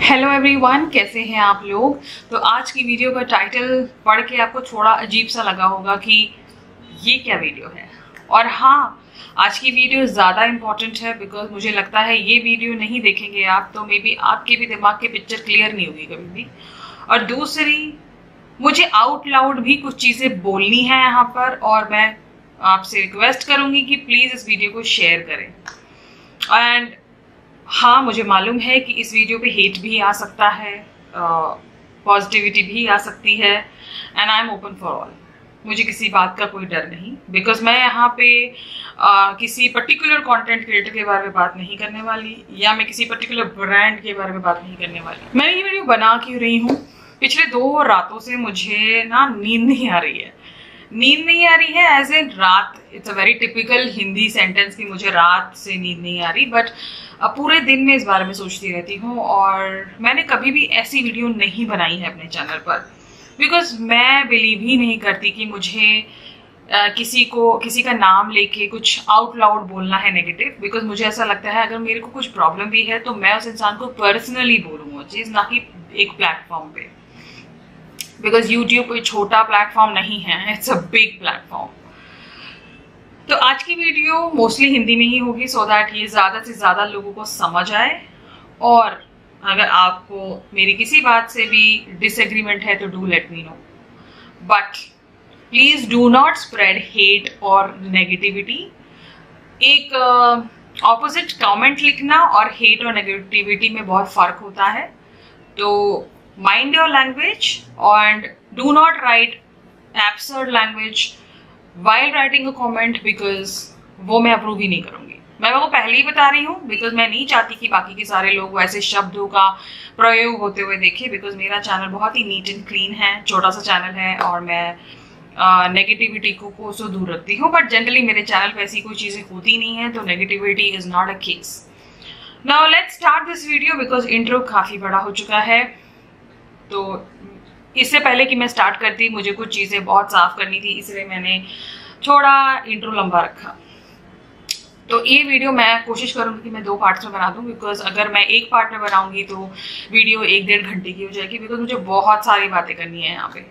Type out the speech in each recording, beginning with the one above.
Hello everyone, कैसे हैं आप लोग। तो आज की वीडियो का टाइटल पढ़ के आपको थोड़ा अजीब सा लगा होगा कि ये क्या वीडियो है। और हाँ, आज की वीडियो ज़्यादा इम्पॉर्टेंट है बिकॉज मुझे लगता है ये वीडियो नहीं देखेंगे आप तो मे बी आपके भी दिमाग की पिक्चर क्लियर नहीं होगी कभी भी। और दूसरी, मुझे आउट लाउड भी कुछ चीज़ें बोलनी है यहाँ पर और मैं आपसे रिक्वेस्ट करूँगी कि प्लीज़ इस वीडियो को शेयर करें। एंड हाँ, मुझे मालूम है कि इस वीडियो पे हेट भी आ सकता है, पॉजिटिविटी भी आ सकती है, and I am open for all. मुझे किसी बात का कोई डर नहीं बिकॉज मैं यहाँ पे किसी पर्टिकुलर कंटेंट क्रिएटर के बारे में बात नहीं करने वाली या मैं किसी पर्टिकुलर ब्रांड के बारे में बात नहीं करने वाली। मैं ये वीडियो बना क्यों रही हूँ, पिछले 2 रातों से मुझे ना नींद नहीं आ रही है। नींद नहीं आ रही है एज ए रात, it's a very typical Hindi sentence कि मुझे रात से नींद नहीं आ रही, बट पूरे दिन में इस बारे में सोचती रहती हूँ। और मैंने कभी भी ऐसी वीडियो नहीं बनाई है अपने चैनल पर बिकॉज मैं बिलीव ही नहीं करती कि मुझे किसी का नाम लेके कुछ आउट लाउड बोलना है नेगेटिव। बिकॉज मुझे ऐसा लगता है अगर मेरे को कुछ प्रॉब्लम भी है तो मैं उस इंसान को पर्सनली बोलूँ वो चीज़, ना कि एक प्लेटफॉर्म पे। बिकॉज यूट्यूब कोई छोटा प्लेटफॉर्म नहीं है, इट्स अ बिग प्लेटफॉर्म। तो आज की वीडियो मोस्टली हिंदी में ही होगी सो दैट ये ज़्यादा से ज़्यादा लोगों को समझ आए। और अगर आपको मेरी किसी बात से भी डिसएग्रीमेंट है तो do let me no, but please do not spread hate और नेगेटिविटी। एक ऑपोजिट कमेंट लिखना और हेट और नेगेटिविटी में बहुत फ़र्क होता है। तो mind your language and do not write absurd language while writing a comment because वो मैं अप्रूव ही नहीं करूँगी। मैं वो पहले ही बता रही हूँ बिकॉज मैं नहीं चाहती कि बाकी के सारे लोग वैसे शब्दों का प्रयोग होते हुए देखें। बिकॉज मेरा चैनल बहुत ही नीट एंड क्लीन है, छोटा सा चैनल है और मैं नेगेटिविटी को कोसों दूर रखती हूँ। बट जनरली मेरे चैनल पे ऐसी कोई चीज़ें होती नहीं है तो negativity is not a case. Now let's start this video because intro काफ़ी बड़ा हो चुका है। तो इससे पहले कि मैं स्टार्ट करती मुझे कुछ चीज़ें बहुत साफ करनी थी, इसलिए मैंने थोड़ा इंट्रो लंबा रखा। तो ये वीडियो मैं कोशिश करूँगी कि मैं 2 पार्ट्स में बना दूँ बिकॉज अगर मैं एक पार्ट में बनाऊँगी तो वीडियो 1-1.5 घंटे की हो जाएगी बिकॉज मुझे बहुत सारी बातें करनी है यहाँ पे।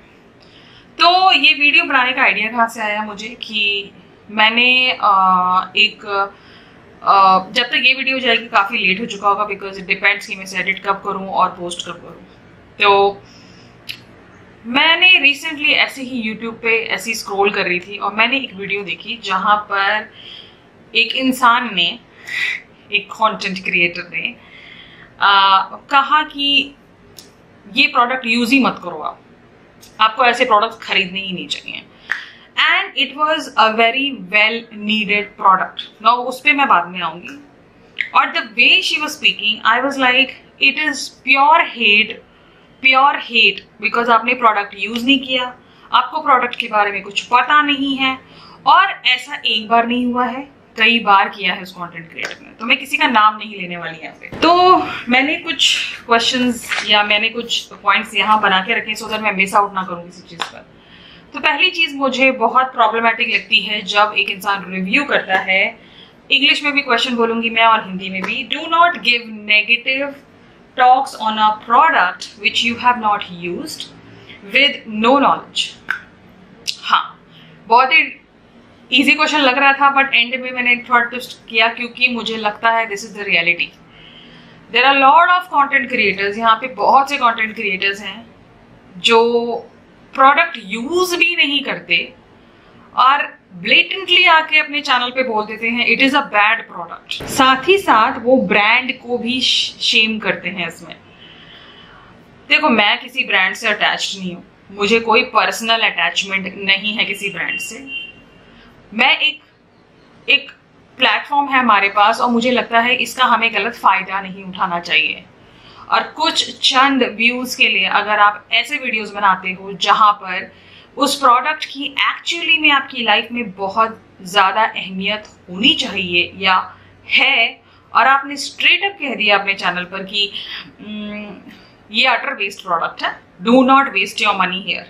तो ये वीडियो बनाने का आइडिया कहाँ से आया मुझे कि मैंने जब तक ये वीडियो जाएगी काफ़ी लेट हो चुका होगा बिकॉज इट डिपेंड्स कि मैं इसे एडिट कब करूँ और पोस्ट कब करूँ। तो मैंने रिसेंटली ऐसे ही YouTube पे ऐसी स्क्रॉल कर रही थी और मैंने एक वीडियो देखी जहाँ पर एक इंसान ने, एक कंटेंट क्रिएटर ने कहा कि ये प्रोडक्ट यूज ही मत करो, आपको ऐसे प्रोडक्ट खरीदने ही नहीं चाहिए। And it was a very well needed product. ना उस पर मैं बाद में आऊँगी। और the way she was speaking I was like it is pure hate because आपने प्रोडक्ट यूज नहीं किया, आपको प्रोडक्ट के बारे में कुछ पता नहीं है। और ऐसा एक बार नहीं हुआ है, कई बार किया है उस कंटेंट क्रिएटर ने। तो मैं किसी का नाम नहीं लेने वाली यहाँ पे। तो मैंने कुछ क्वेश्चंस या मैंने कुछ पॉइंट्स यहाँ बना के रखे सो दैट मैं मिस आउट ना करूँ किसी चीज़ पर। तो पहली चीज़ मुझे बहुत प्रॉब्लमेटिक लगती है जब एक इंसान रिव्यू करता है, इंग्लिश में भी क्वेश्चन बोलूँगी मैं और हिंदी में भी, do not give negative talks on a product which you have not used with no knowledge। हाँ, बहुत ही easy क्वेश्चन लग रहा था बट एंड में मैंने थोड़ा ट्विस्ट किया क्योंकि मुझे लगता है this is the reality. There are lot of content creators, यहाँ पे बहुत से कंटेंट क्रिएटर्स हैं जो प्रोडक्ट यूज भी नहीं करते और ब्लेटेंटली आके अपने चैनल पे बोल देते हैं it is a bad product. साथ ही साथ वो ब्रांड को भी शेम करते हैं इसमें। देखो, मैं किसी ब्रांड से अटैच्ड नहीं हूँ, मुझे कोई पर्सनल अटैचमेंट नहीं है किसी ब्रांड से। मैं एक प्लेटफॉर्म है हमारे पास और मुझे लगता है इसका हमें गलत फायदा नहीं उठाना चाहिए। और कुछ चंद व्यूज के लिए अगर आप ऐसे वीडियोस बनाते हो जहां पर उस प्रोडक्ट की एक्चुअली में आपकी लाइफ में बहुत ज़्यादा अहमियत होनी चाहिए या है और आपने स्ट्रेट अप कह दिया अपने चैनल पर कि ये अटर वेस्ट प्रोडक्ट है, do not waste your money here,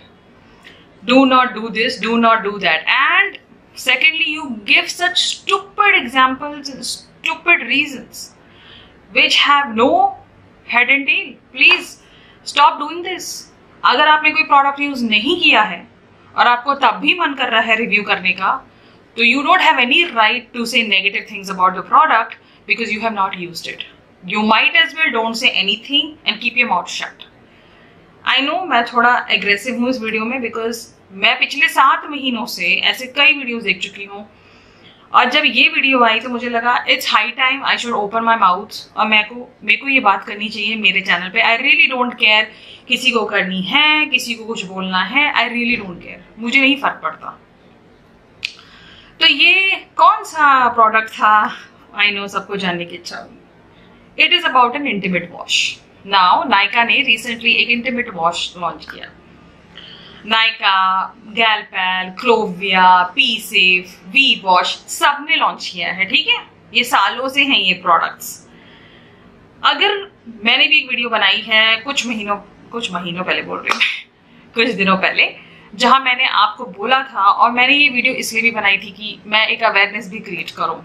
do not do this, do not do that. And secondly you give such stupid examples and stupid reasons which have no head and tail. Please stop doing this. अगर आपने कोई product use नहीं किया है और आपको तब भी मन कर रहा है रिव्यू करने का, तो you don't have any right to say negative things about the product because you have not used it. You might as well don't say anything and keep your mouth shut. I know मैं थोड़ा aggressive हूँ इस video में because मैं पिछले 7 महीनों से ऐसे कई वीडियोस देख चुकी हूँ, और जब ये वीडियो आई तो मुझे लगा it's high time I should open my mouth और मेरे को ये बात करनी चाहिए मेरे चैनल पे। आई रियली डोंट केयर किसी को करनी है, किसी को कुछ बोलना है, आई रियली डोंट केयर, मुझे नहीं फर्क पड़ता। तो ये कौन सा प्रोडक्ट था, आई नो सबको जानने की इच्छा हुई। It is about an intimate wash. Now Nykaa ने रिसेंटली एक इंटीमेट वॉश लॉन्च किया। Nykaa, Galpal, Clovia, P Safe, V Wash सबने लॉन्च किया है, ठीक है। ये सालों से हैं ये प्रोडक्ट्स। अगर मैंने भी एक वीडियो बनाई है कुछ महीनों पहले बोल रही हूँ कुछ दिनों पहले, जहां मैंने आपको बोला था, और मैंने ये वीडियो इसलिए भी बनाई थी कि मैं एक अवेयरनेस भी क्रिएट करूं।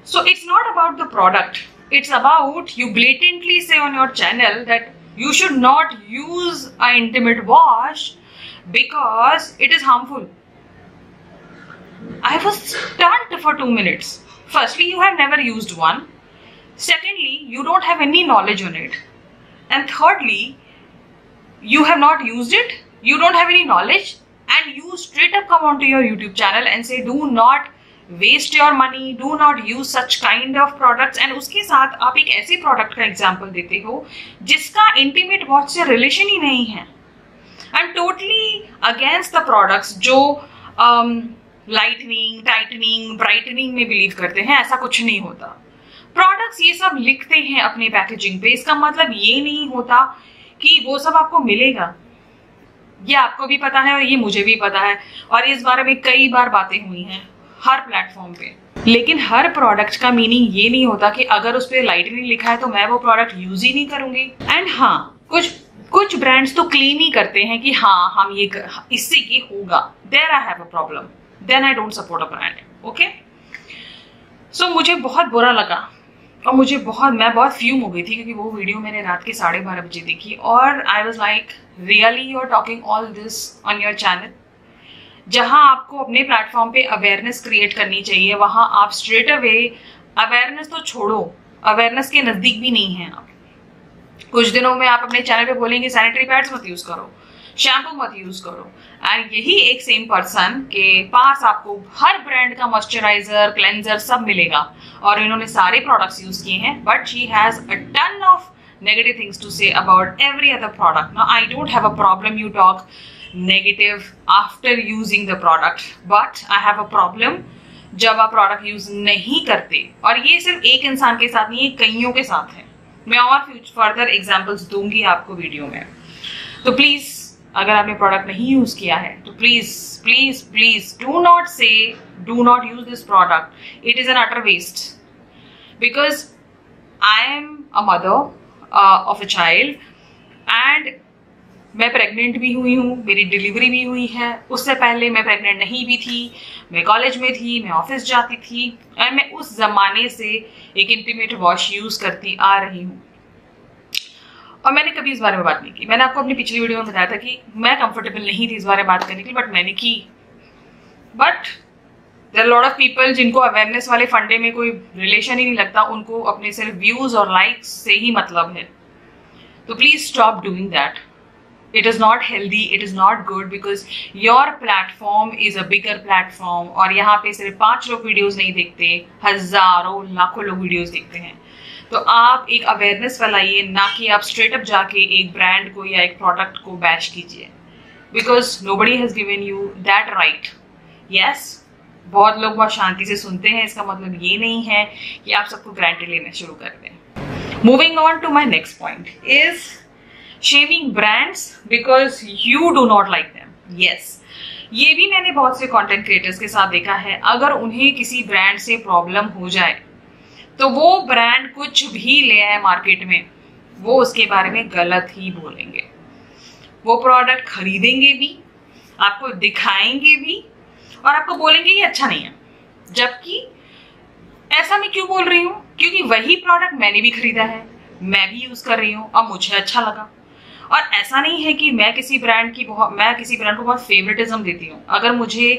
So it's not about the product, it's about you blatantly say on your channel that you should not use an intimate wash because it is harmful. I was stunned for 2 minutes. Firstly, you have never used one. Secondly, you don't have any knowledge on it. And thirdly, you have not used it, you don't have any knowledge, and you straight up come onto your YouTube channel and say do not waste your money, do not use such kind of products. And उसके साथ आप एक ऐसे product का example देते हो जिसका intimate watch से रिलेशन ही नहीं है। I am totally against the products जो लाइटनिंग, टाइटनिंग, ब्राइटनिंग में बिलीव करते हैं। ऐसा कुछ नहीं होता। प्रोडक्ट्स ये सब लिखते हैं अपने पैकेजिंग पे, इसका मतलब ये नहीं होता कि वो सब आपको मिलेगा। ये आपको भी पता है और ये मुझे भी पता है, और इस बारे में कई बार बातें हुई हैं हर प्लेटफॉर्म पे। लेकिन हर प्रोडक्ट का मीनिंग ये नहीं होता कि अगर उस पर लाइटनिंग लिखा है तो मैं वो प्रोडक्ट यूज ही नहीं करूंगी। एंड हाँ, कुछ ब्रांड्स तो क्लेम ही करते हैं कि हाँ हम ये इससे ये होगा। There I have a problem, then I don't support a brand. Okay, so मुझे बहुत बुरा लगा और मैं बहुत फ्यूम हो गई थी क्योंकि वो वीडियो मैंने रात के 12:30 बजे देखी, और I was like really you are talking all this on your channel. जहां आपको अपने प्लेटफॉर्म पे अवेयरनेस क्रिएट करनी चाहिए, वहां आप स्ट्रेट अवे अवेयरनेस तो छोड़ो, अवेयरनेस के नजदीक भी नहीं है आप। कुछ दिनों में आप अपने चैनल पे बोलेंगे सैनिटरी पैड्स मत यूज करो, शैम्पू मत यूज करो, एंड यही एक सेम पर्सन के पास आपको हर ब्रांड का मॉइस्चराइजर, क्लेंजर सब मिलेगा, और इन्होंने सारे प्रोडक्ट्स यूज किए हैं, but she has a ton of negative things to say about every other product. Now I don't have a problem you talk negative after using the product, but I have a problem जब आप product use नहीं करते। और ये सिर्फ एक इंसान के साथ नहीं, ये कईयों के साथ है। मैं और फर्दर एग्जांपल्स दूंगी आपको वीडियो में। तो प्लीज अगर आपने प्रोडक्ट नहीं यूज किया है तो please please please do not say do not use this product. It is an utter waste because I am a mother of a child and मैं प्रेग्नेंट भी हुई हूँ, मेरी डिलीवरी भी हुई है। उससे पहले मैं प्रेग्नेंट नहीं भी थी, मैं कॉलेज में थी, मैं ऑफिस जाती थी, और मैं उस जमाने से एक इंटीमेट वॉश यूज करती आ रही हूँ, और मैंने कभी इस बारे में बात नहीं की। मैंने आपको अपनी पिछली वीडियो में बताया था कि मैं कंफर्टेबल नहीं थी इस बारे में बात करने के लिए, बट मैंने की। But there are lot of people जिनको अवेयरनेस वाले फंडे में कोई रिलेशन ही नहीं लगता, उनको अपने सिर्फ व्यूज और लाइक्स से ही मतलब है। तो please stop doing that. It is not healthy, it is not good because your platform is a bigger platform, और यहाँ पे सिर्फ 5 लोग वीडियोस नहीं देखते, हजारों लाखों लोग वीडियोस देखते हैं। तो आप एक अवेयरनेस फैलाइए, ना कि आप स्ट्रेट अप जाके एक ब्रांड को या एक प्रोडक्ट को बैश कीजिए, because nobody has given you that right. Yes, बहुत लोग बहुत शांति से सुनते हैं, इसका मतलब ये नहीं है कि आप सबको ग्रांटेड लेना शुरू कर दें। Moving on to my next point is shaming brands because you do not like them. Yes, ये भी मैंने बहुत से कंटेंट क्रिएटर्स के साथ देखा है। अगर उन्हें किसी ब्रांड से प्रॉब्लम हो जाए तो वो ब्रांड कुछ भी ले आए मार्केट में, वो उसके बारे में गलत ही बोलेंगे। वो प्रोडक्ट खरीदेंगे भी, आपको दिखाएंगे भी, और आपको बोलेंगे ये अच्छा नहीं है। जबकि ऐसा मैं क्यों बोल रही हूँ? क्योंकि वही प्रोडक्ट मैंने भी खरीदा है, मैं भी यूज कर रही हूँ और मुझे अच्छा लगा। और ऐसा नहीं है कि मैं किसी ब्रांड को बहुत फेवरेटिज्म देती हूँ। अगर मुझे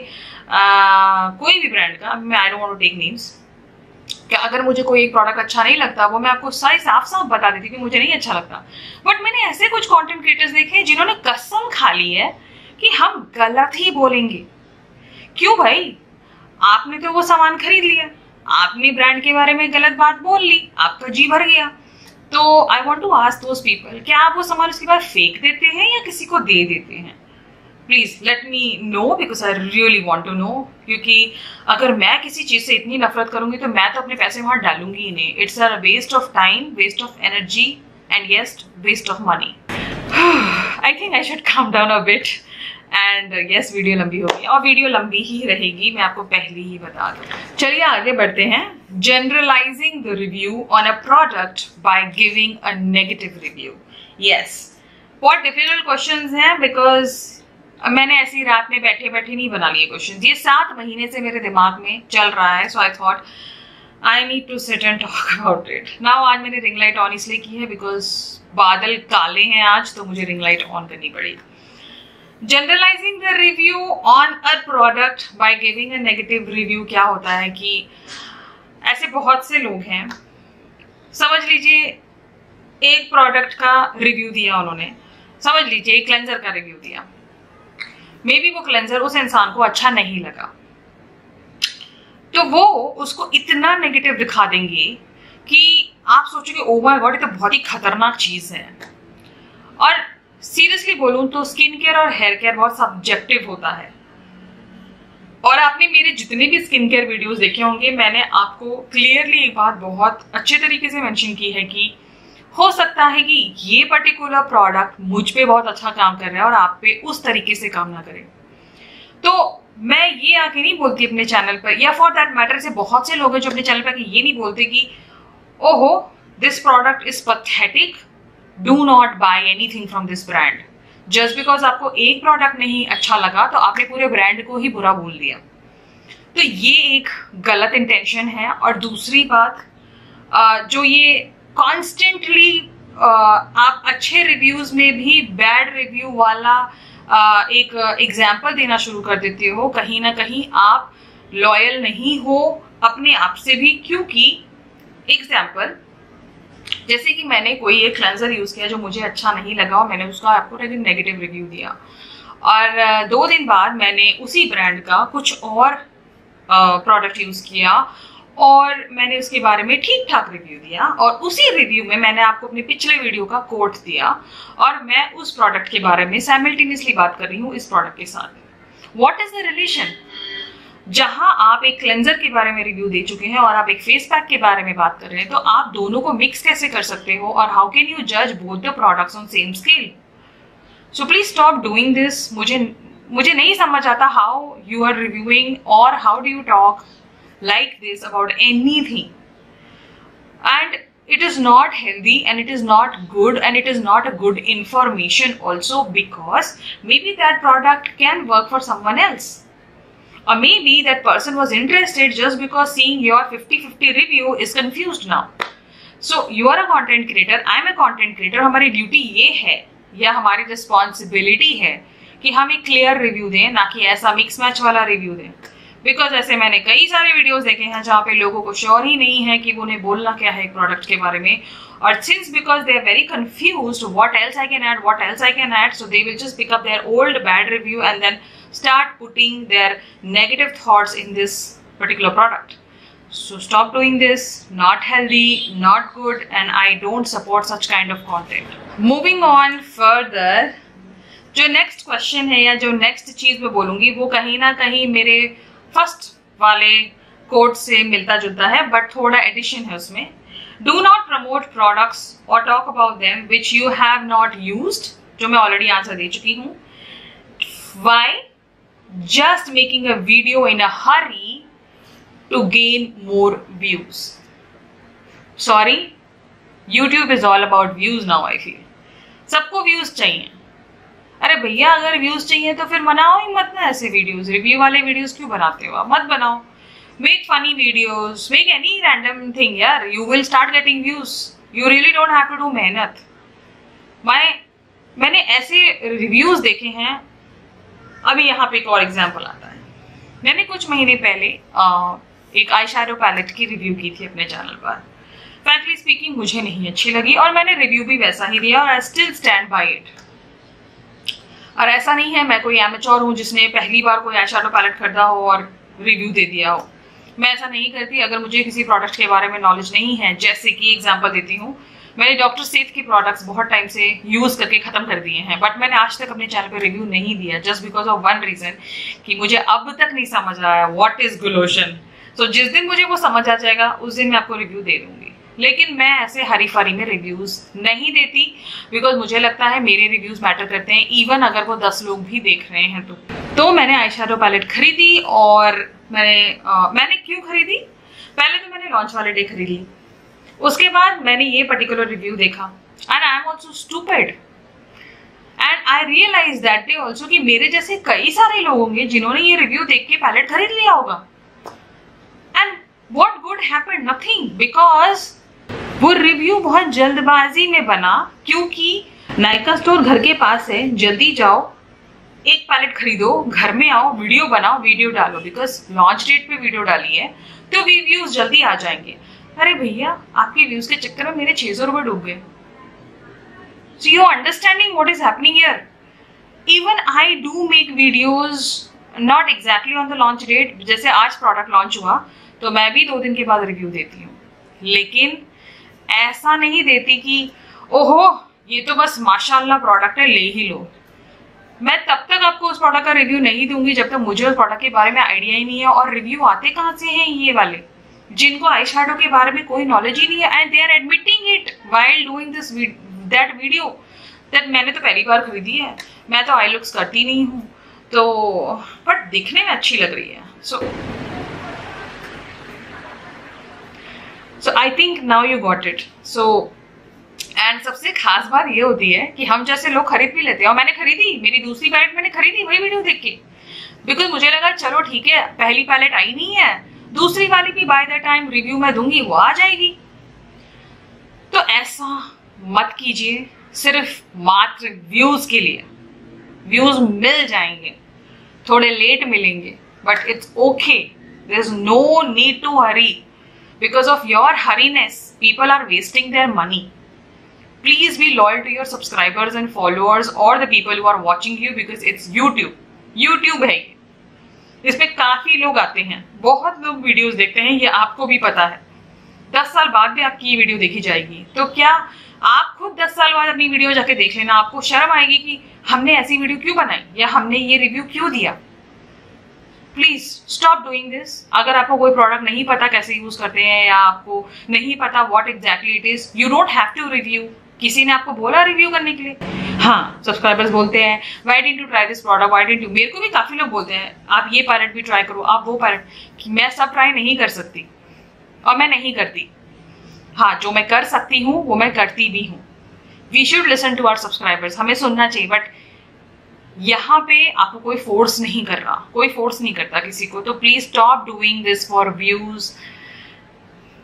कोई भी ब्रांड का, मैं I don't want to take names, कि अगर मुझे कोई एक प्रोडक्ट अच्छा नहीं लगता वो मैं आपको साफ साफ बता देती कि मुझे नहीं अच्छा लगता। बट मैंने ऐसे कुछ कंटेंट क्रिएटर्स देखे हैं जिन्होंने कसम खा ली है कि हम गलत ही बोलेंगे। क्यों भाई? आपने तो वो सामान खरीद लिया, आपने ब्रांड के बारे में गलत बात बोल ली, आपका जी भर गया। तो I want to ask those people, क्या आप वो सामान उसके बाद फेंक देते हैं या किसी को दे देते हैं? Please let me know, because I really want to know. क्योंकि अगर मैं किसी चीज से इतनी नफरत करूंगी तो मैं तो अपने पैसे वहां डालूंगी ही नहीं। It's a waste of time, waste of energy and yes, waste of money. I think I should calm down a bit and yes, video लंबी होगी और वीडियो लंबी ही रहेगी, मैं आपको पहले ही बता दूं। चलिए आगे बढ़ते हैं। Generalising the review on a product by giving a negative review. Yes, बहुत डिफिकल्ट क्वेश्चंस हैं, बिकॉज मैंने ऐसी रात में बैठे बैठे नहीं बना लिए क्वेश्चंस। ये 7 महीने से मेरे दिमाग में चल रहा है। So I thought I need to sit and talk about it now. आज मैंने रिंग लाइट ऑन इसलिए की है बिकॉज बादल काले हैं आज, तो मुझे रिंग लाइट ऑन करनी पड़ी। Generalising the review on a product by giving a negative review क्या होता है कि ऐसे बहुत से लोग हैं, समझ लीजिए एक प्रोडक्ट का रिव्यू दिया उन्होंने, समझ लीजिए एक क्लेंजर का रिव्यू दिया, मे बी वो क्लेंजर उस इंसान को अच्छा नहीं लगा, तो वो उसको इतना नेगेटिव दिखा देंगे कि आप सोचोगे ओ माय गॉड, ये तो बहुत ही खतरनाक चीज है। और सीरियसली बोलूं तो स्किन केयर और हेयर केयर बहुत सब्जेक्टिव होता है। और आपने मेरे जितने भी स्किन केयर वीडियोस देखे होंगे, मैंने आपको क्लियरली एक बात बहुत अच्छे तरीके से मेंशन की है कि हो सकता है कि ये पर्टिकुलर प्रोडक्ट मुझ पे बहुत अच्छा काम कर रहा है और आप पे उस तरीके से काम ना करे। तो मैं ये आके नहीं बोलती अपने चैनल पर, या फॉर दैट मैटर से बहुत से लोग हैं जो अपने चैनल पर ये नहीं बोलते कि ओहो this product is pathetic, do not buy anything from this brand. Just because आपको एक प्रोडक्ट नहीं अच्छा लगा तो आपने पूरे ब्रांड को ही बुरा बोल दिया। तो ये एक गलत इंटेंशन है। और दूसरी बात, जो ये कॉन्स्टेंटली आप अच्छे रिव्यूज में भी बैड रिव्यू वाला एक एग्जाम्पल देना शुरू कर देते हो, कहीं ना कहीं आप लॉयल नहीं हो अपने आप से भी। क्योंकि एग्जाम्पल, जैसे कि मैंने कोई एक क्लेंजर यूज किया जो मुझे अच्छा नहीं लगा और मैंने उसका आपको नेगेटिव रिव्यू दिया, और 2 दिन बाद मैंने उसी ब्रांड का कुछ और प्रोडक्ट यूज किया और मैंने उसके बारे में ठीक ठाक रिव्यू दिया, और उसी रिव्यू में मैंने आपको अपने पिछले वीडियो का कोट दिया और मैं उस प्रोडक्ट के बारे में साइमल्टेनियसली बात कर रही हूँ इस प्रोडक्ट के साथ। What is the relation? जहां आप एक क्लेंजर के बारे में रिव्यू दे चुके हैं और आप एक फेस पैक के बारे में बात कर रहे हैं, तो आप दोनों को मिक्स कैसे कर सकते हो? और हाउ कैन यू जज both the products on same scale? So please stop doing this. मुझे नहीं समझ आता हाउ यू आर रिव्यूइंग और how do you talk like this about anything, and it is not healthy and it is not good and it is not a good information also, because maybe that product can work for someone else, or maybe that person was interested just because seeing your 50-50 review is confused now. So you are a content creator, I am a content creator, हमारी duty ये है या हमारी responsibility है कि हम एक clear review दें, ना कि ऐसा मिक्स मैच वाला रिव्यू दें। बिकॉज ऐसे मैंने कई सारे वीडियोस देखे हैं जहाँ पे लोगों को श्योर ही नहीं है कि उन्हें बोलना क्या है एक प्रोडक्ट के बारे में, और since because they are very confused what else I can add, so they will just pick up their old bad review and then start putting their negative thoughts in this particular product. So stop doing this. Not healthy, not good, and I don't support such kind of content. Moving on further, जो next question है या जो next चीज मैं बोलूंगी वो कहीं ना कहीं मेरे फर्स्ट वाले कोट से मिलता जुलता है, बट थोड़ा एडिशन है उसमें. डू नॉट प्रमोट प्रोडक्ट्स और talk about them which you have not used, जो मैं ऑलरेडी आंसर दे चुकी हूँ. Why? Just making a video in a hurry to gain more views. Sorry, YouTube is all about views now, I feel. सबको views चाहिए. अरे भैया अगर व्यूज चाहिए तो फिर बनाओ ही मत ना ऐसे वीडियोस. रिव्यू वाले वीडियोस क्यों बनाते हो? मत बनाओ. Make funny videos, make any random thing यार. You will start getting views. You really don't have to do मेहनत। मैंने ऐसे रिव्यूज देखे हैं। अभी यहाँ पे एक और एग्जाम्पल आता है। मैंने कुछ महीने पहले एक आई शैडो पैलेट की रिव्यू की थी अपने चैनल पर। फ्रैंकली स्पीकिंग मुझे नहीं अच्छी लगी और मैंने रिव्यू भी वैसा ही दिया और I still stand by it. और ऐसा नहीं है मैं कोई एमेच्योर हूँ जिसने पहली बार कोई आई शैडो पैलेट खरीदा हो और रिव्यू दे दिया हो। मैं ऐसा नहीं करती। अगर मुझे किसी प्रोडक्ट के बारे में नॉलेज नहीं है, जैसे कि एग्जांपल देती हूँ, मैंने डॉक्टर सेठ के प्रोडक्ट्स बहुत टाइम से यूज करके खत्म कर दिए हैं, बट मैंने आज तक अपने चैनल पे रिव्यू नहीं दिया, just because of one reason कि मुझे अब तक नहीं समझ आया व्हाट इज ग्लोशन। सो जिस दिन मुझे वो समझ आ जाएगा उस दिन मैं आपको रिव्यू दे दूंगी। लेकिन मैं ऐसे हरी फरी में रिव्यूज नहीं देती, बिकॉज मुझे लगता है मेरे रिव्यूज मैटर करते हैं, इवन अगर वो 10 लोग भी देख रहे हैं तो मैंने आई शैडो पैलेट खरीदी। और मैंने क्यों खरीदी? पहले तो मैंने लॉन्च वाले डे खरीद ली, उसके बाद मैंने ये पर्टिकुलर रिव्यू देखा and I am also stupid and I realise that they also कि मेरे जैसे कई सारे लोग होंगे जिन्होंने ये रिव्यू देख के पैलेट खरीद लिया होगा। And what good happened? Nothing, because वो रिव्यू बहुत जल्दबाजी में बना, क्योंकि नायका स्टोर घर के पास है, जल्दी जाओ, एक पैलेट खरीदो, घर में आओ, वीडियो बनाओ, वीडियो डालो, बिकॉज लॉन्च डेट पे वीडियो डाली है तो व्यूज जल्दी आ जाएंगे। अरे भैया, आपके व्यूज के चक्कर में मेरे 600 रुपए डूब गए। So you understanding what is happening here? Even I do make videos not exactly on the launch date. जैसे आज प्रोडक्ट लॉन्च हुआ तो मैं भी 2 दिन के बाद रिव्यू देती हूँ, लेकिन ऐसा नहीं देती कि ओहो ये तो बस माशाल्लाह प्रोडक्ट है, ले ही लो। मैं तब तक आपको उस प्रोडक्ट का रिव्यू नहीं दूंगी जब तक मुझे उस प्रोडक्ट के बारे में आइडिया ही नहीं है। और रिव्यू आते कहाँ से हैं? ये वाले जिनको आई शैडो के बारे में कोई नॉलेज ही नहीं है, and they are admitting it while doing this that video that मैंने तो पहली बार खरीदी है, मैं तो आई लुक्स करती नहीं हूँ, तो बट दिखने में अच्छी लग रही है। So I think now you got it. So and सबसे खास बात ये होती है कि हम जैसे लोग खरीद भी लेते हैं, और मैंने खरीदी, मेरी दूसरी पैलेट मैंने खरीदी वही वीडियो देख के, बिकॉज मुझे लगा चलो ठीक है, पहली पैलेट आई नहीं है, दूसरी वाली भी बाय द टाइम रिव्यू मैं दूंगी वो आ जाएगी। तो ऐसा मत कीजिए सिर्फ मात्र व्यूज के लिए। व्यूज मिल जाएंगे, थोड़े लेट मिलेंगे, but it's okay, there is no need to hurry. Because of your hurriness people are wasting their money. Please be loyal to your subscribers and followers or the people who are watching you, because it's YouTube. YouTube है ये, इसमें काफी लोग आते हैं, बहुत लोग videos देखते हैं, ये आपको भी पता है। 10 साल बाद भी आपकी ये वीडियो देखी जाएगी, तो क्या आप खुद 10 साल बाद अपनी वीडियो जाके देख लेना, आपको शर्म आएगी कि हमने ऐसी वीडियो क्यों बनाई या हमने ये रिव्यू क्यों दिया। Please stop doing this. अगर आपको कोई प्रोडक्ट नहीं पता कैसे यूज करते हैं, या आपको नहीं पता what exactly it is, you don't have to review. किसी ने आपको बोला रिव्यू करने के लिए? हाँ, सब्सक्राइबर्स बोलते हैं why didn't you try this product, why didn't you. मेरे को भी काफी लोग बोलते हैं आप ये पैलेट भी ट्राई करो, आप वो पैलेट। मैं सब ट्राई नहीं कर सकती और मैं नहीं करती। हाँ, जो मैं कर सकती हूँ वो मैं करती भी हूँ। We should listen to our subscribers, हमें सुनना चाहिए। बट यहाँ पे आपको कोई फोर्स नहीं कर रहा, कोई फोर्स नहीं करता किसी को। तो please stop doing this for views.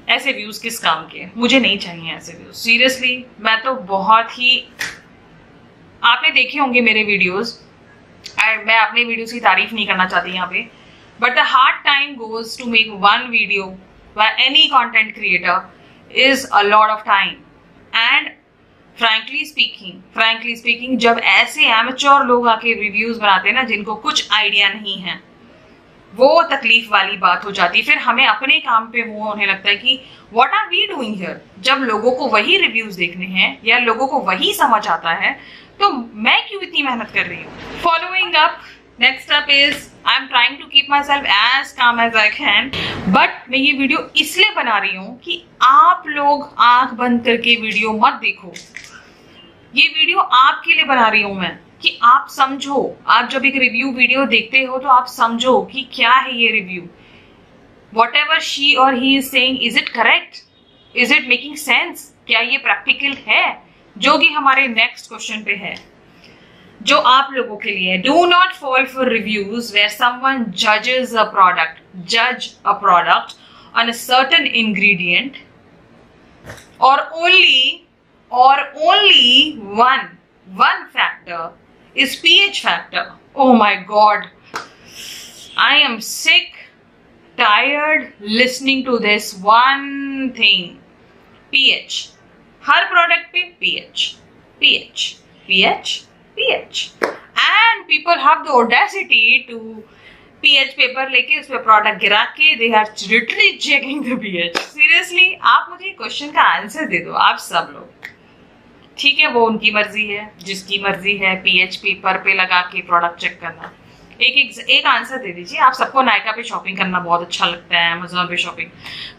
ऐसे व्यूज किस काम के? मुझे नहीं चाहिए ऐसे व्यूज, सीरियसली। मैं तो बहुत ही, आपने देखे होंगे मेरे वीडियोस, मैं अपने वीडियोस की तारीफ नहीं करना चाहती यहाँ पे, but the hard time goes to make one video by any content creator is a lot of time. And frankly speaking जब ऐसे एमेच्योर लोग आके रिव्यूज बनाते हैं ना, जिनको कुछ आइडिया नहीं है, वो तकलीफ वाली बात हो जाती है। फिर हमें अपने काम पे वो होने लगता है कि what are we doing here. जब लोगों को वही रिव्यूज देखने हैं या लोगों को वही समझ आता है, तो मैं क्यों इतनी मेहनत कर रही हूँ। Following up, next up is I am trying to keep myself as calm as I can. But मैं ये वीडियो इसलिए बना रही हूँ कि आप लोग आंख बंद करके वीडियो मत देखो। ये वीडियो आपके लिए बना रही हूं मैं, कि आप समझो। आप जब एक रिव्यू वीडियो देखते हो तो आप समझो कि क्या है ये रिव्यू। वॉट एवर शी और he is saying, is it correct, is it making sense, क्या ये प्रैक्टिकल है, जो कि हमारे नेक्स्ट क्वेश्चन पे है, जो आप लोगों के लिए। Do not fall for reviews where someone जज a product on a certain ingredient or only one factor is pH factor. Oh my God, I am sick, tired listening to this one thing. pH. Her product पे pH. And people have the audacity to pH paper लेके उस पे product गिरा के they are literally checking the pH. Seriously, आप मुझे question का answer दे दो, आप सब लोग. ठीक है, वो उनकी मर्जी है, जिसकी मर्जी है pH पेपर पे लगा के प्रोडक्ट चेक करना. एक आंसर दे दीजिए. आप सबको नायका पे शॉपिंग करना बहुत अच्छा लगता है, अमेजोन पे शॉपिंग.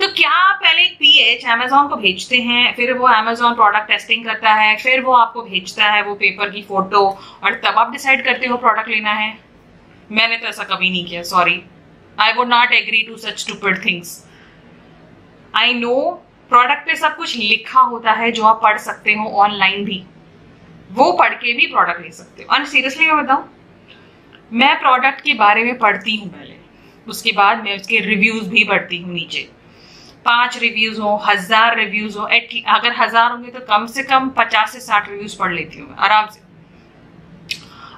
तो क्या आप पहले एक पीएच अमेजोन को भेजते हैं, फिर वो अमेजोन प्रोडक्ट टेस्टिंग करता है, फिर वो आपको भेजता है वो पेपर की फोटो, और तब आप डिसाइड करते हो प्रोडक्ट लेना है? मैंने तो ऐसा कभी नहीं किया. Sorry, I would not agree to such stupid things. I know product पे सब कुछ लिखा होता है जो आप पढ़ सकते हो, ऑनलाइन भी वो पढ़ के भी प्रोडक्ट ले सकते हो. और सीरियसली मैं बताऊं, मैं प्रोडक्ट के बारे में पढ़ती हूँ पहले, उसके बाद मैं उसके रिव्यूज भी पढ़ती हूँ. नीचे 5 रिव्यूज हो, 1000 रिव्यूज हो, अगर 1000 होंगे तो कम से कम 50 से 60 रिव्यूज पढ़ लेती हूँ मैं आराम से.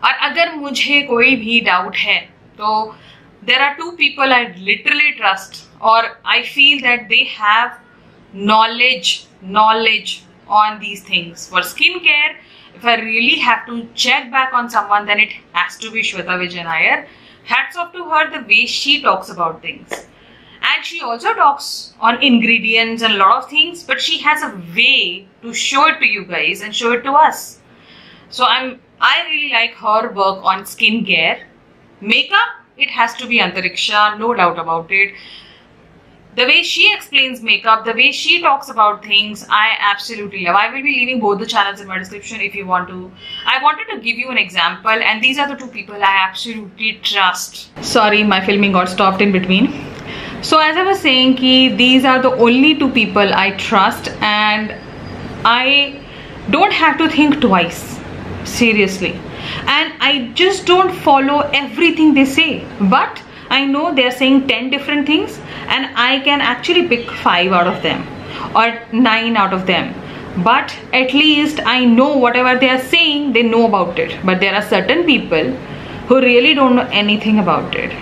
और अगर मुझे कोई भी डाउट है तो there are 2 people I literally trust, or I feel that they have knowledge on these things. For skincare, if I really have to check back on someone, then it has to be Shweta Vijayan Iyer. Hats off to her, the way she talks about things. And she also talks on ingredients and a lot of things, but she has a way to show it to you guys and show it to us. So I really like her work on skincare. Makeup, it has to be Antariksha, no doubt about it. The way she explains makeup, the way she talks about things, I absolutely love. I will be leaving both the channels in my description if you want to. I wanted to give you an example, and these are the 2 people I absolutely trust. Sorry, my filming got stopped in between. So as I was saying, these are the only 2 people I trust, and I don't have to think twice. Seriously. And I just don't follow everything they say. But I know they are saying 10 different things, and I can actually pick 5 out of them or 9 out of them. But at least I know whatever they are saying, they know about it. But there are certain people who really don't know anything about it.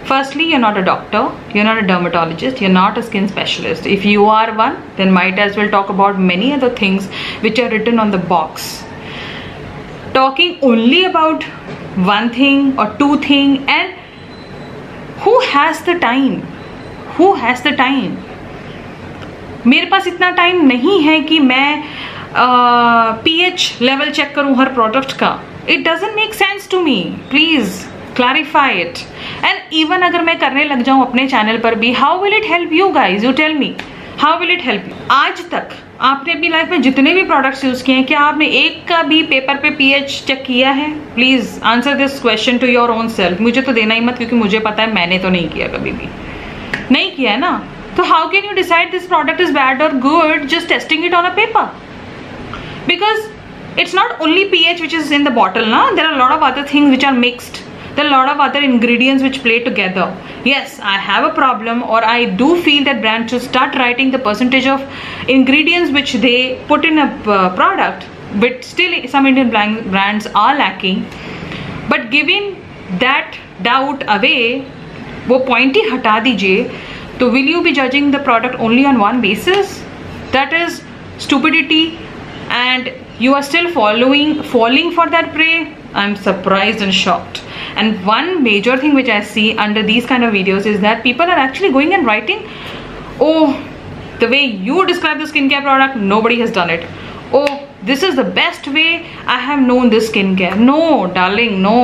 Firstly, you're not a doctor, you're not a dermatologist, you're not a skin specialist. If you are one, then might as well talk about many other things which are written on the box. Talking only about one thing or 2 things, and who has the time? Who has the time? मेरे पास इतना time नहीं है कि मैं pH level check करूं हर product का. It doesn't make sense to me. Please clarify it. And even अगर मैं करने लग जाऊं अपने चैनल पर भी, how will it help you guys? You tell me. How will it help you? आज तक आपने अपनी लाइफ में जितने भी प्रोडक्ट्स यूज किए हैं, क्या आपने एक का भी पेपर पे pH चेक किया है? Please answer this question to your own self. मुझे तो देना ही मत, क्योंकि मुझे पता है मैंने तो नहीं किया, कभी भी नहीं किया है ना. तो how can you decide this product is bad और good just testing it on a paper? Because it's not only pH which is in the bottle, na? There are a lot of other things which are mixed. There are a lot of other ingredients which play together. Yes, I have a problem, or I do feel that brands should start writing the percentage of ingredients which they put in a product, but still some Indian brands are lacking. But giving that doubt away, वो point ही हटा दीजिए, तो will you be judging the product only on one basis? That is stupidity, and you are still falling for that prey. I'm surprised and shocked. And one major thing which I see under these kind of videos is that people are actually going and writing, oh, the way you describe the skincare product, nobody has done it. Oh, this is the best way I have known this skincare. No, darling, no.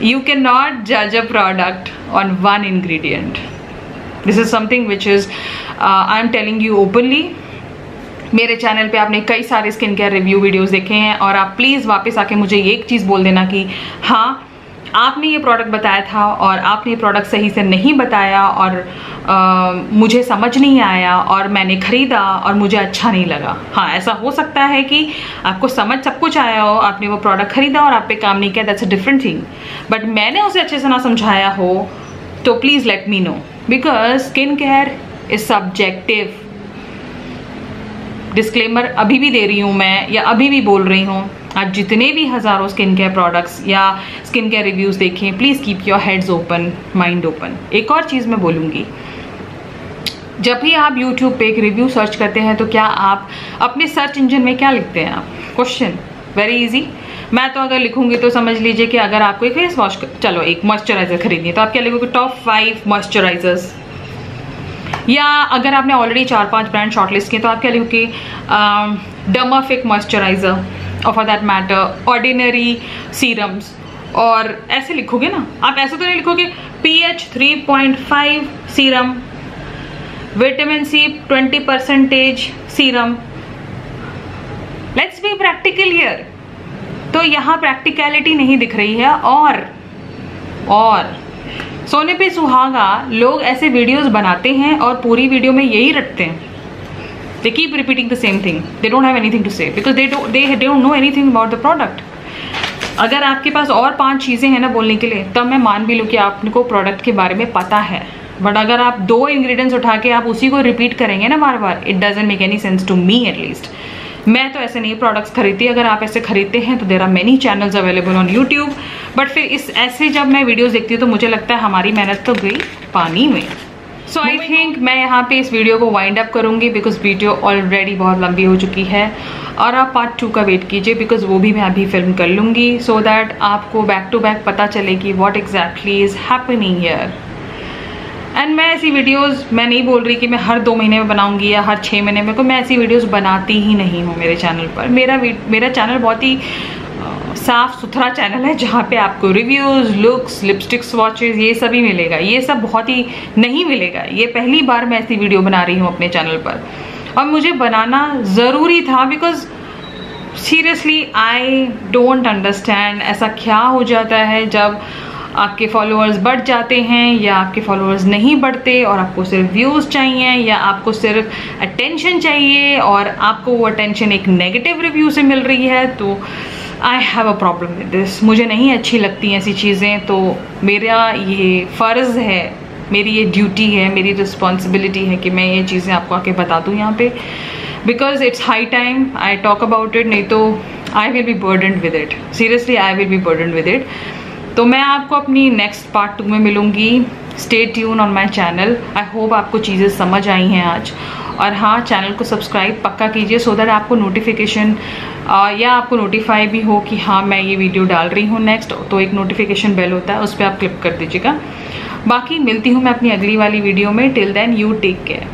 You cannot judge a product on one ingredient. This is something which is I'm telling you openly. मेरे channel पे आपने कई सारे skin care review videos देखे हैं, और आप please वापस आके मुझे एक चीज़ बोल देना कि हाँ, आपने ये प्रोडक्ट बताया था और आपने ये प्रोडक्ट सही से नहीं बताया, और मुझे समझ नहीं आया और मैंने ख़रीदा और मुझे अच्छा नहीं लगा. हाँ, ऐसा हो सकता है कि आपको समझ सब कुछ आया हो, आपने वो प्रोडक्ट ख़रीदा और आप पे काम नहीं किया, that's a different thing. But मैंने उसे अच्छे से ना समझाया हो तो please let me know, because skin care is subjective. Disclaimer अभी भी दे रही हूँ मैं, या अभी भी बोल रही हूँ, आप जितने भी हज़ारों स्किन केयर प्रोडक्ट्स या स्किन केयर रिव्यूज़ देखें, please keep your heads open, mind open. एक और चीज़ मैं बोलूँगी, जब भी आप YouTube पे एक रिव्यू सर्च करते हैं तो क्या आप अपने सर्च इंजन में क्या लिखते हैं? आप क्वेश्चन वेरी इजी। मैं तो अगर लिखूंगी तो समझ लीजिए कि अगर आपको एक फेस वॉश, चलो एक मॉइस्चराइजर खरीदनी है तो आप क्या लिखोगे? Top 5 moisturisers. या अगर आपने ऑलरेडी 4-5 ब्रांड शॉर्टलिस्ट किए तो आप क्या लिखोगे? डर्माफिक मॉइस्चराइजर, और for that matter ordinary serums, और ऐसे लिखोगे ना। आप ऐसे तो नहीं लिखोगे pH 3.5 serum, vitamin C 20% serum. Let's be practical here. तो यहाँ प्रैक्टिकलिटी नहीं दिख रही है। और सोने पे सुहागा लोग ऐसे वीडियोस बनाते हैं और पूरी वीडियो में यही रटते हैं। They keep repeating the same thing. They don't have anything to say because they don't know anything about the product. अगर आपके पास और 5 चीज़ें हैं ना बोलने के लिए, तब मैं मान भी लूँ कि आपको प्रोडक्ट के बारे में पता है। बट अगर आप 2 इंग्रेडिएंट्स उठा के आप उसी को रिपीट करेंगे ना बार बार, it doesn't make any sense to me at least. मैं तो ऐसे नहीं प्रोडक्ट्स खरीदती। अगर आप ऐसे खरीदते हैं तो there are many channels available on YouTube. But फिर इस ऐसे जब मैं वीडियोज़ देखती हूँ तो मुझे लगता है हमारी मेहनत तो गई पानी में। सो आई थिंक मैं यहाँ पे इस वीडियो को वाइंड अप करूँगी बिकॉज वीडियो ऑलरेडी बहुत लंबी हो चुकी है। और आप पार्ट 2 का वेट कीजिए बिकॉज वो भी मैं अभी फिल्म कर लूँगी, सो दैट आपको बैक टू बैक पता चले कि what exactly is happening here. And मैं ऐसी वीडियोज़, मैं नहीं बोल रही कि मैं हर 2 महीने में बनाऊँगी या हर 6 महीने में, को मैं ऐसी वीडियोज़ बनाती ही नहीं हूँ मेरे चैनल पर। मेरा चैनल बहुत ही साफ़ सुथरा चैनल है जहाँ पे आपको रिव्यूज़, लुक्स, लिपस्टिक स्वॉचेस, ये सभी मिलेगा। ये सब बहुत ही नहीं मिलेगा। ये पहली बार मैं ऐसी वीडियो बना रही हूँ अपने चैनल पर, और मुझे बनाना ज़रूरी था because seriously I don't understand ऐसा क्या हो जाता है जब आपके फॉलोअर्स बढ़ जाते हैं या आपके फॉलोअर्स नहीं बढ़ते और आपको सिर्फ व्यूज़ चाहिए या आपको सिर्फ अटेंशन चाहिए और आपको वो अटेंशन एक नेगेटिव रिव्यू से मिल रही है। तो आई have a problem with this. मुझे नहीं अच्छी लगती ऐसी चीज़ें। तो मेरा ये फ़र्ज़ है, मेरी ये ड्यूटी है, मेरी रिस्पॉन्सिबिलिटी है कि मैं ये चीज़ें आपको आके बता दूँ यहाँ पे, because it's high time I talk about it. नहीं तो I will be burdened with it, seriously I will be burdened with it. तो मैं आपको अपनी नेक्स्ट पार्ट 2 में मिलूँगी। Stay tune on my channel. I hope आपको चीज़ें समझ आई हैं आज। और हाँ, चैनल को सब्सक्राइब पक्का कीजिए सो दैट आपको नोटिफिकेशन या आपको नोटिफाई भी हो कि हाँ मैं ये वीडियो डाल रही हूँ नेक्स्ट। तो एक नोटिफिकेशन बेल होता है, उस पर आप क्लिक कर दीजिएगा। बाकी मिलती हूँ मैं अपनी अगली वाली वीडियो में। Till then you take care.